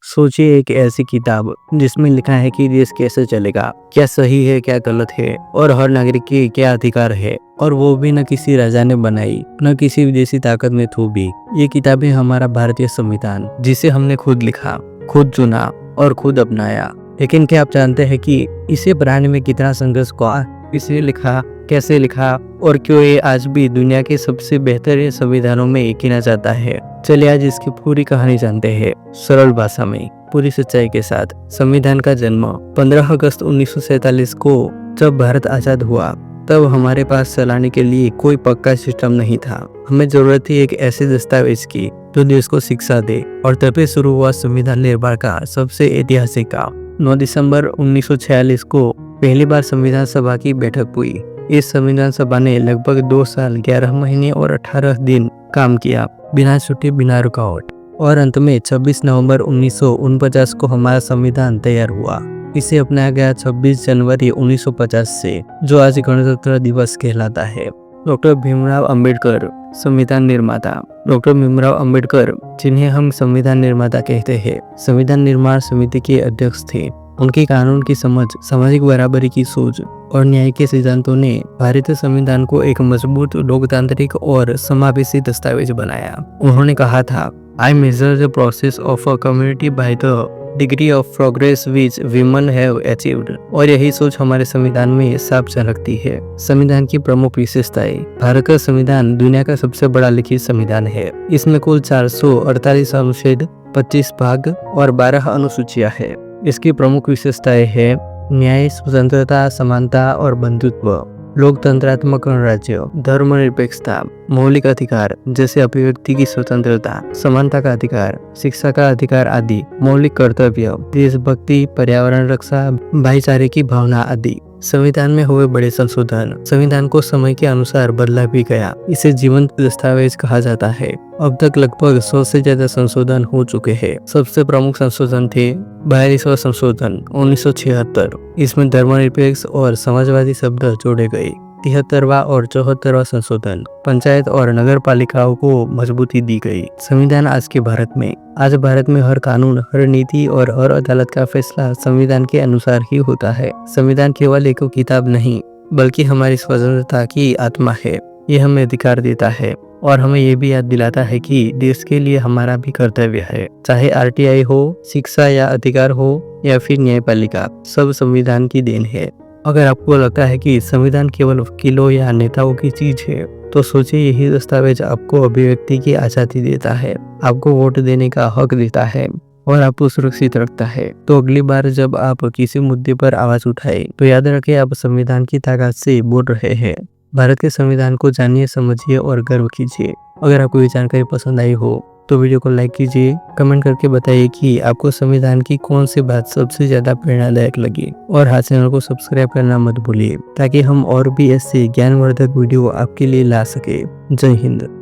सोचिए एक ऐसी किताब जिसमें लिखा है कि देश कैसे चलेगा, क्या सही है क्या गलत है और हर नागरिक के क्या अधिकार है, और वो भी न किसी राजा ने बनाई न किसी विदेशी ताकत ने थोपी। ये किताब है हमारा भारतीय संविधान, जिसे हमने खुद लिखा, खुद चुना और खुद अपनाया। लेकिन क्या आप जानते हैं कि इसे बनाने में कितना संघर्ष हुआ, इसे लिखा, कैसे लिखा और क्यों ये आज भी दुनिया के सबसे बेहतर संविधानों में गिना जाता है। चलिए आज इसकी पूरी कहानी जानते हैं, सरल भाषा में, पूरी सच्चाई के साथ। संविधान का जन्म 15 अगस्त 1947 को जब भारत आजाद हुआ, तब हमारे पास चलाने के लिए कोई पक्का सिस्टम नहीं था। हमें जरूरत थी एक ऐसे दस्तावेज की जो देश को शिक्षा दे, और तभी शुरू हुआ संविधान निर्माण का सबसे ऐतिहासिक काम। 9 दिसंबर 1946 को पहली बार संविधान सभा की बैठक हुई। इस संविधान सभा ने लगभग 2 साल 11 महीने और 18 दिन काम किया, बिना छुट्टी बिना रुकावट, और अंत में 26 नवंबर 1949 को हमारा संविधान तैयार हुआ। इसे अपनाया गया 26 जनवरी 1950 से, जो आज गणतंत्र दिवस कहलाता है। डॉक्टर भीमराव अंबेडकर संविधान निर्माता। डॉक्टर भीमराव अंबेडकर, जिन्हें हम संविधान निर्माता कहते हैं, संविधान निर्माण समिति के अध्यक्ष थे। उनकी कानून की समझ, सामाजिक बराबरी की सोच और न्याय के सिद्धांतों ने भारतीय संविधान को एक मजबूत, लोकतांत्रिक और समावेशी दस्तावेज बनाया। उन्होंने कहा था, I measure the process of a community by the degree of progress which women have achieved. और यही सोच हमारे संविधान में साफ झलकती है। संविधान की प्रमुख विशेषताएं। भारत का संविधान दुनिया का सबसे बड़ा लिखित संविधान है। इसमें कुल 448 अनुच्छेद, 25 भाग और 12 अनुसूचियां हैं। इसकी प्रमुख विशेषताएं है न्याय, स्वतंत्रता, समानता और बंधुत्व, लोकतंत्रात्मक गणराज्य, धर्मनिरपेक्षता, मौलिक अधिकार जैसे अभिव्यक्ति की स्वतंत्रता, समानता का अधिकार, शिक्षा का अधिकार आदि, मौलिक कर्तव्य, देशभक्ति, पर्यावरण रक्षा, भाईचारे की भावना आदि। संविधान में हुए बड़े संशोधन। संविधान को समय के अनुसार बदला भी गया। इसे जीवंत दस्तावेज कहा जाता है। अब तक लगभग 100 से ज्यादा संशोधन हो चुके हैं। सबसे प्रमुख संशोधन थे 42वां संशोधन 1976। इसमें धर्मनिरपेक्ष और समाजवादी शब्द जोड़े गए। 73वां और 74वां संशोधन पंचायत और नगर पालिकाओं को मजबूती दी गई। संविधान आज के भारत में। आज भारत में हर कानून, हर नीति और हर अदालत का फैसला संविधान के अनुसार ही होता है। संविधान केवल एक किताब नहीं, बल्कि हमारी स्वतंत्रता की आत्मा है। ये हमें अधिकार देता है और हमें ये भी याद दिलाता है कि देश के लिए हमारा भी कर्तव्य है। चाहे आरटीआई हो, शिक्षा या अधिकार हो या फिर न्यायपालिका, सब संविधान की देन है। अगर आपको लगता है कि संविधान केवल वकीलों या नेताओं की चीज है, तो सोचिए यही दस्तावेज आपको अभिव्यक्ति की आजादी देता है, आपको वोट देने का हक देता है और आपको सुरक्षित रखता है। तो अगली बार जब आप किसी मुद्दे पर आवाज उठाए, तो याद रखें आप संविधान की ताकत से बोल रहे हैं। भारत के संविधान को जानिए, समझिए और गर्व कीजिए। अगर आपको ये जानकारी पसंद आई हो तो वीडियो को लाइक कीजिए, कमेंट करके बताइए कि आपको संविधान की कौन सी बात सबसे ज्यादा प्रेरणादायक लगी, और हाँ, चैनल को सब्सक्राइब करना मत भूलिए ताकि हम और भी ऐसे ज्ञानवर्धक वीडियो आपके लिए ला सके। जय हिंद।